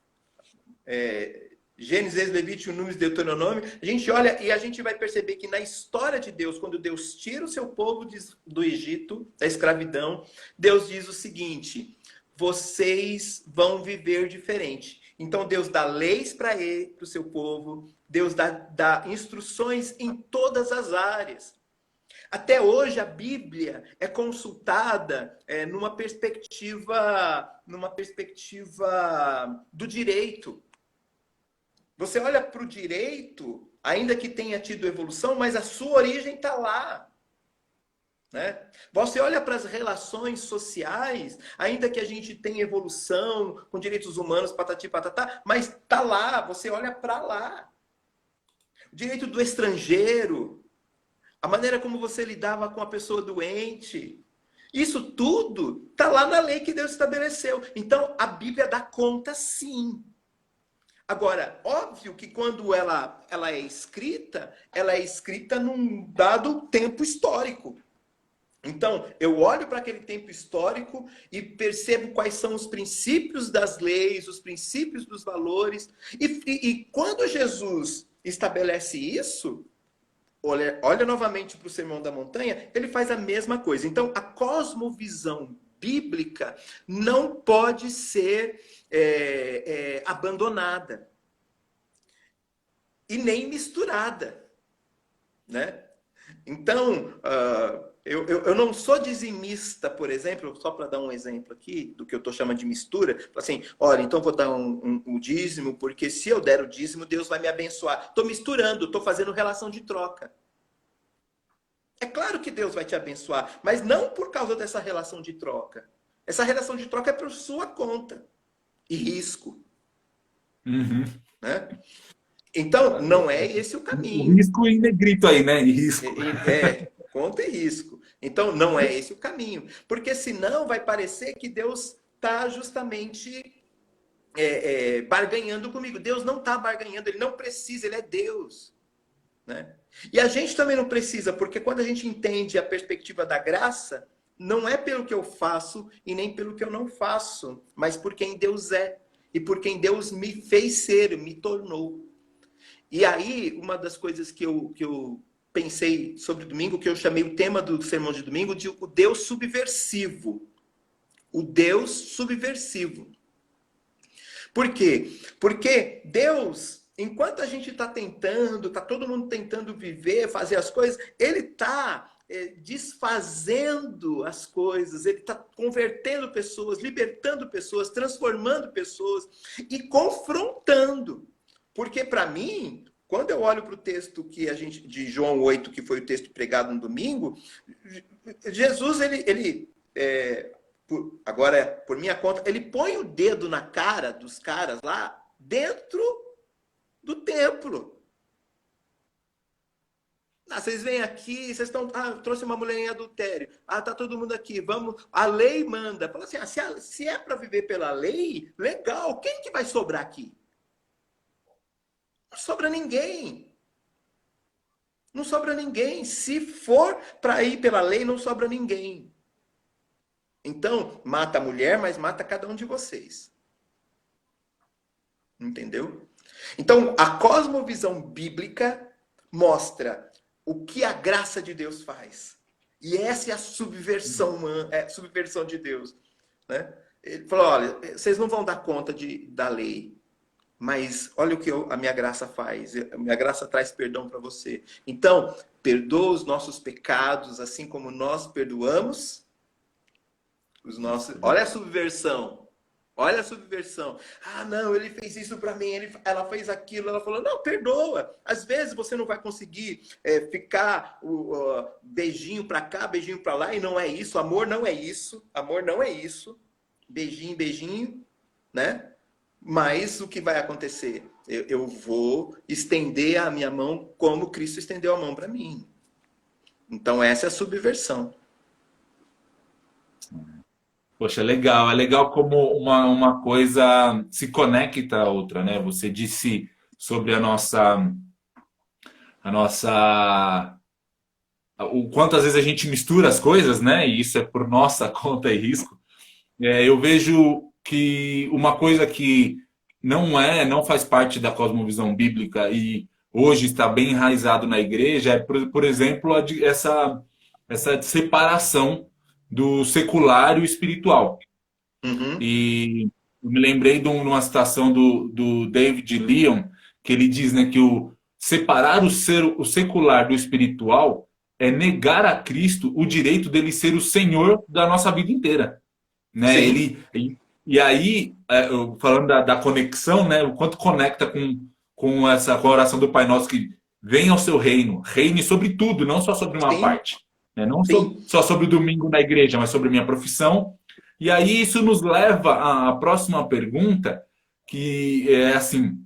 Gênesis, Levítico, Números, Deuteronômio. A gente olha e a gente vai perceber que na história de Deus, quando Deus tira o seu povo do Egito, da escravidão, Deus diz o seguinte: vocês vão viver diferente. Então Deus dá leis para o seu povo, Deus dá instruções em todas as áreas. Até hoje a Bíblia é consultada numa perspectiva do direito. Você olha para o direito, ainda que tenha tido evolução, mas a sua origem está lá. Né? Você olha para as relações sociais, ainda que a gente tenha evolução com direitos humanos, patati patatá, mas está lá, você olha para lá. O direito do estrangeiro, a maneira como você lidava com a pessoa doente, isso tudo está lá na lei que Deus estabeleceu. Então, a Bíblia dá conta, sim. Agora, óbvio que quando ela é escrita num dado tempo histórico. Então, eu olho para aquele tempo histórico e percebo quais são os princípios das leis, os princípios dos valores. E quando Jesus estabelece isso, olha novamente para o Sermão da Montanha, ele faz a mesma coisa. Então, a cosmovisão bíblica não pode ser abandonada e nem misturada, né? Então, eu não sou dizimista, por exemplo, só para dar um exemplo aqui do que eu estou chamando de mistura. Assim, olha, então vou dar um dízimo, porque se eu der o dízimo, Deus vai me abençoar. Estou misturando, estou fazendo relação de troca. É claro que Deus vai te abençoar, mas não por causa dessa relação de troca. Essa relação de troca é por sua conta e risco. Uhum. Né? Então, não é esse o caminho. Risco em negrito aí, né? Risco. Conta e risco. Então, não é esse o caminho. Porque senão vai parecer que Deus está justamente barganhando comigo. Deus não está barganhando, ele não precisa, ele é Deus. Né? E a gente também não precisa, porque quando a gente entende a perspectiva da graça, não é pelo que eu faço e nem pelo que eu não faço, mas por quem Deus é e por quem Deus me fez ser, me tornou. E aí, uma das coisas que eu pensei sobre domingo, que eu chamei o tema do sermão de domingo de o Deus subversivo. O Deus subversivo. Por quê? Porque Deus, enquanto a gente está todo mundo tentando viver, fazer as coisas, ele está desfazendo as coisas, ele está convertendo pessoas, libertando pessoas, transformando pessoas e confrontando. Porque para mim, quando eu olho para o texto de João 8, que foi o texto pregado no domingo, Jesus, agora por minha conta, ele põe o dedo na cara dos caras lá dentro do templo. Vocês vêm aqui, vocês estão. Trouxe uma mulher em adultério. Tá todo mundo aqui. Vamos. A lei manda. Fala assim: se é para viver pela lei, legal. Quem que vai sobrar aqui? Não sobra ninguém. Não sobra ninguém. Se for para ir pela lei, não sobra ninguém. Então, mata a mulher, mas mata cada um de vocês. Entendeu? Então, a cosmovisão bíblica mostra o que a graça de Deus faz. E essa é a subversão de Deus. Né? Ele falou, olha, vocês não vão dar conta da lei, mas olha o que a minha graça faz. A minha graça traz perdão para você. Então, perdoa os nossos pecados, assim como nós perdoamos os nossos... Olha a subversão. Olha a subversão. Não, ele fez isso para mim, ela fez aquilo. Ela falou, não, perdoa. Às vezes você não vai conseguir ficar beijinho para cá, beijinho para lá, e não é isso. Amor não é isso. Amor não é isso. Beijinho, beijinho, né? Mas o que vai acontecer? Eu vou estender a minha mão como Cristo estendeu a mão para mim. Então essa é a subversão. Poxa, legal. É legal como uma coisa se conecta à outra, né? Você disse sobre o quanto às vezes a gente mistura as coisas, né? E isso é por nossa conta e risco. Eu vejo que uma coisa que não faz parte da cosmovisão bíblica e hoje está bem enraizado na igreja é, por exemplo, essa separação do secular e o espiritual. Uhum. E eu me lembrei de uma citação do David Leon, que ele diz, né, que o separar o secular do espiritual é negar a Cristo o direito dele ser o Senhor da nossa vida inteira, né? Sim, E aí, falando da conexão, né, o quanto conecta com a oração do Pai Nosso, que venha ao seu reino, reine sobre tudo, não só sobre uma sim, parte, né? Não sim. só sobre o domingo na igreja, mas sobre a minha profissão. E aí isso nos leva à próxima pergunta, que é assim,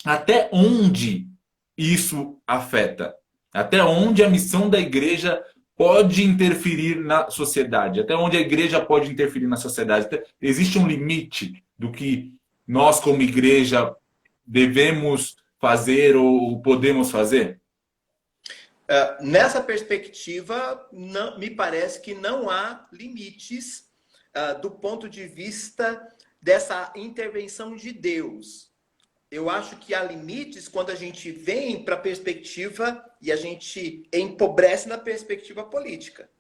até onde isso afeta? Até onde a missão da igreja pode interferir na sociedade? Até onde a igreja pode interferir na sociedade? Existe um limite do que nós, como igreja, devemos fazer ou podemos fazer? Nessa perspectiva, me parece que não há limites do ponto de vista dessa intervenção de Deus. Eu acho que há limites quando a gente vem para a perspectiva e a gente empobrece na perspectiva política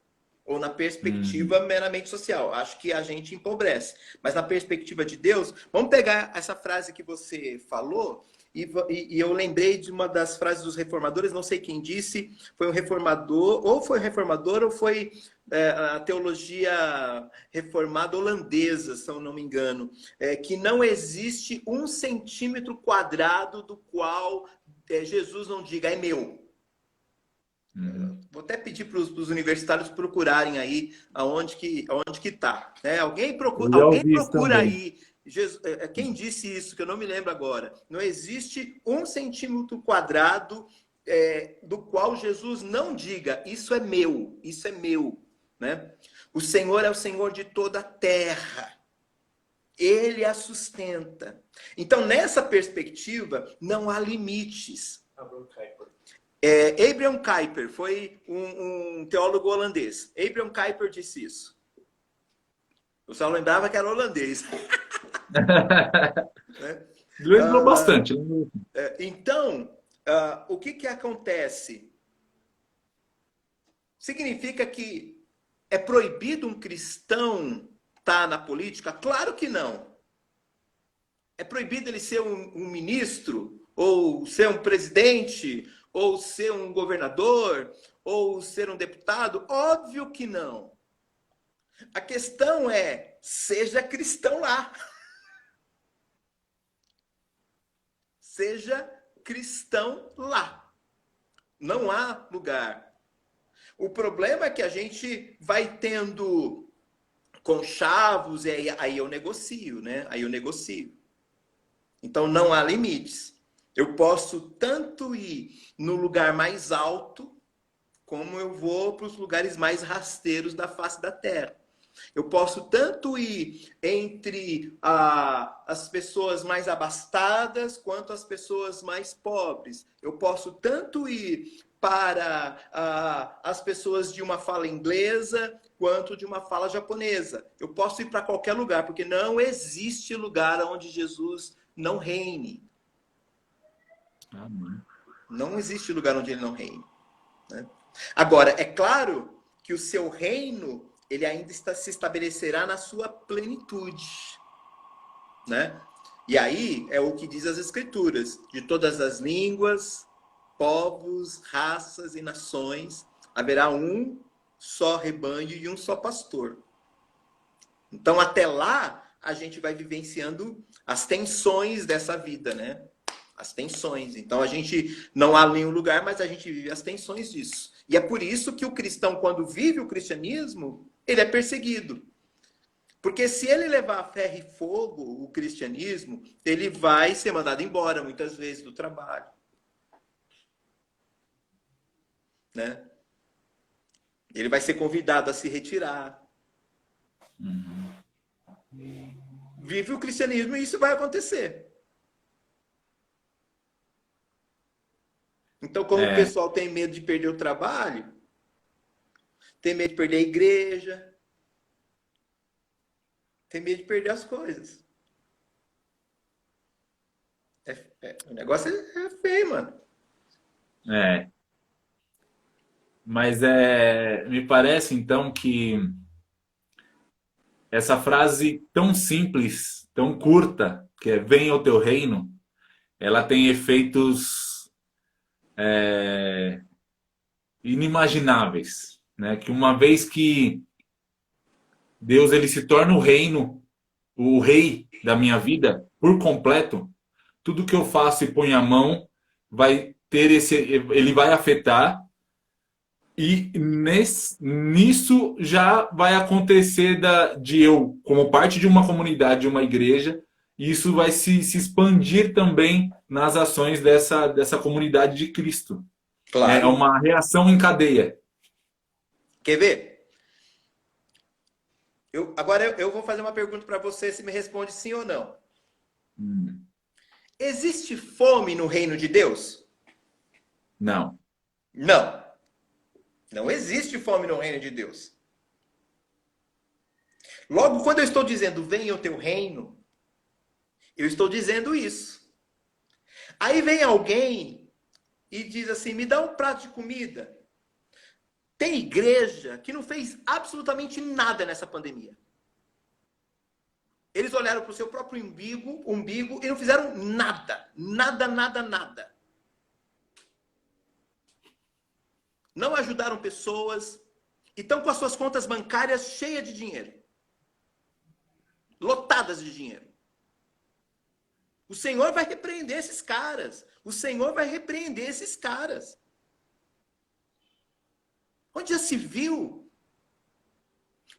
ou na perspectiva Uhum. meramente social. Acho que a gente empobrece. Mas na perspectiva de Deus, vamos pegar essa frase que você falou, e eu lembrei de uma das frases dos reformadores, não sei quem disse, foi um reformador, ou foi a teologia reformada holandesa, se eu não me engano, que não existe 1 centímetro quadrado do qual Jesus não diga é meu. Uhum. Vou até pedir para os universitários procurarem aí aonde que tá. Né? Eu já Alguém ouvi isso procura também. aí. Quem disse isso, que eu não me lembro agora. Não existe 1 centímetro quadrado do qual Jesus não diga, isso é meu, isso é meu. Né? O Senhor é o Senhor de toda a terra. Ele a sustenta. Então, nessa perspectiva, não há limites. Abraham Kuyper foi um teólogo holandês. Abraham Kuyper disse isso. Eu só lembrava que era holandês. Né? Lembrou Ah, bastante. então, o que acontece? Significa que é proibido um cristão estar na política? Claro que não. É proibido ele ser um ministro, ou ser um presidente, ou ser um governador, ou ser um deputado? Óbvio que não. A questão é, seja cristão lá. Seja cristão lá. Não há lugar. O problema é que a gente vai tendo conchavos, e aí eu negocio, né? Aí eu negocio. Então não há limites. Eu posso tanto ir no lugar mais alto, como eu vou para os lugares mais rasteiros da face da terra. Eu posso tanto ir entre as pessoas mais abastadas quanto as pessoas mais pobres. Eu posso tanto ir para as pessoas de uma fala inglesa quanto de uma fala japonesa. Eu posso ir para qualquer lugar, porque não existe lugar onde Jesus não reine. Amém. Não existe lugar onde ele não reine. Né? Agora, é claro que o seu reino ele ainda se estabelecerá na sua plenitude, né? E aí é o que diz as escrituras, de todas as línguas, povos, raças e nações, haverá um só rebanho e um só pastor. Então, até lá, a gente vai vivenciando as tensões dessa vida, né? As tensões. Então, a gente não há nenhum lugar, mas a gente vive as tensões disso. E é por isso que o cristão, quando vive o cristianismo, ele é perseguido. Porque se ele levar a ferro e fogo o cristianismo, ele vai ser mandado embora, muitas vezes, do trabalho. Né? Ele vai ser convidado a se retirar. Vive o cristianismo e isso vai acontecer. Então, como o É, pessoal tem medo de perder o trabalho, tem medo de perder a igreja, tem medo de perder as coisas. O negócio é feio, mano. é. Mas me parece então que essa frase tão simples, tão curta, que é venha o teu reino, ela tem efeitos inimagináveis, né? Que uma vez que Deus ele se torna o reino, o rei da minha vida por completo, tudo que eu faço e ponho a mão vai ter ele vai afetar e nisso já vai acontecer de eu, como parte de uma comunidade, de uma igreja, e isso vai se expandir também nas ações dessa comunidade de Cristo. É Claro. uma reação em cadeia. Quer ver? Agora eu vou fazer uma pergunta para você, se me responde sim ou não. Hum, Existe fome no reino de Deus? não. Não. Não existe fome no reino de Deus. Logo, quando eu estou dizendo venha o teu reino, eu estou dizendo isso. Aí vem alguém e diz assim: me dá um prato de comida. Tem igreja que não fez absolutamente nada nessa pandemia. Eles olharam para o seu próprio umbigo e não fizeram nada. Nada, nada, nada. Não ajudaram pessoas e estão com as suas contas bancárias cheias de dinheiro. Lotadas de dinheiro. O Senhor vai repreender esses caras. O Senhor vai repreender esses caras. Onde já se viu?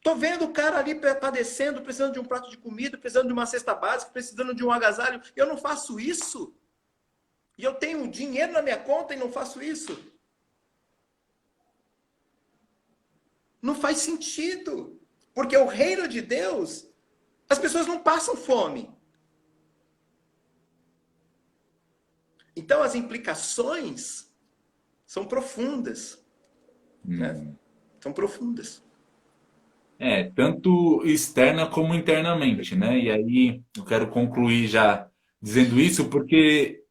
Tô vendo o cara ali padecendo, precisando de um prato de comida, precisando de uma cesta básica, precisando de um agasalho. Eu não faço isso. E eu tenho dinheiro na minha conta e não faço isso. Não faz sentido. Porque o reino de Deus, as pessoas não passam fome. Então as implicações são profundas. Né? São profundas. Tanto externa como internamente, né? E aí eu quero concluir já dizendo isso, porque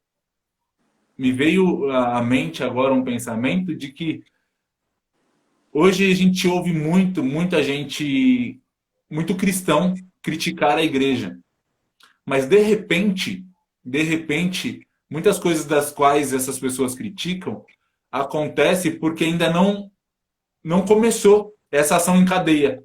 me veio à mente agora um pensamento de que hoje a gente ouve muita gente, muito cristão criticar a igreja. Mas de repente, muitas coisas das quais essas pessoas criticam acontece porque ainda não começou essa ação em cadeia,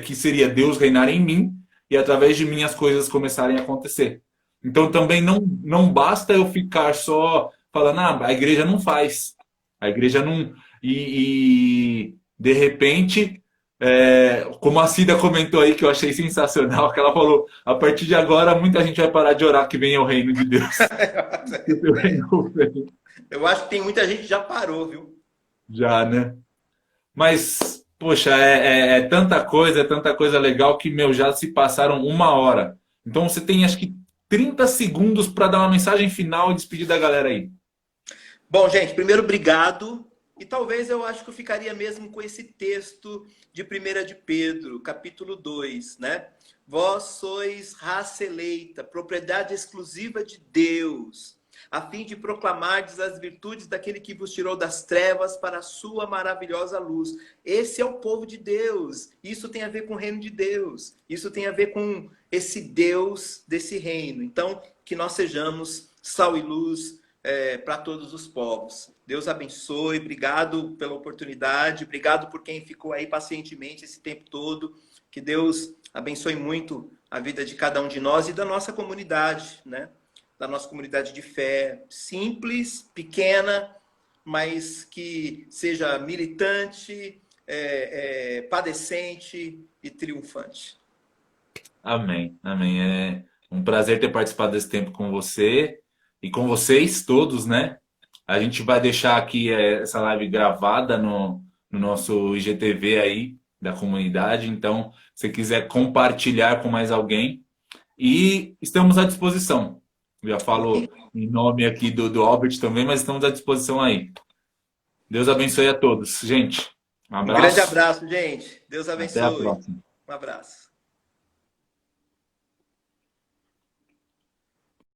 que seria Deus reinar em mim e através de mim as coisas começarem a acontecer. Então também não basta eu ficar só falando, a igreja não faz, a igreja não. De repente, como a Cida comentou aí, que eu achei sensacional, que ela falou, a partir de agora muita gente vai parar de orar que venha o reino de Deus. Que o teu reino venha. Eu acho que tem muita gente que já parou, viu? Já, né? Mas, poxa, é tanta coisa legal que, meu, já se passaram uma hora. Então você tem, acho que, 30 segundos para dar uma mensagem final e despedir da galera aí. Bom, gente, primeiro, obrigado. E talvez eu acho que eu ficaria mesmo com esse texto de 1 de Pedro, capítulo 2, né? Vós sois raça eleita, propriedade exclusiva de Deus, a fim de proclamardes as virtudes daquele que vos tirou das trevas para a sua maravilhosa luz. Esse é o povo de Deus. Isso tem a ver com o reino de Deus. Isso tem a ver com esse Deus desse reino. Então, que nós sejamos sal e luz para todos os povos. Deus abençoe. Obrigado pela oportunidade. Obrigado por quem ficou aí pacientemente esse tempo todo. Que Deus abençoe muito a vida de cada um de nós e da nossa comunidade, né? Da nossa comunidade de fé, simples, pequena, mas que seja militante, padecente e triunfante. Amém, amém. É um prazer ter participado desse tempo com você e com vocês todos, né? A gente vai deixar aqui essa live gravada no nosso IGTV aí da comunidade. Então, se quiser compartilhar com mais alguém, e estamos à disposição. Já falo em nome aqui do Albert também, mas estamos à disposição aí. Deus abençoe a todos. Gente, um Um grande abraço. abraço, gente. Deus Até a abençoe. próxima. Um abraço.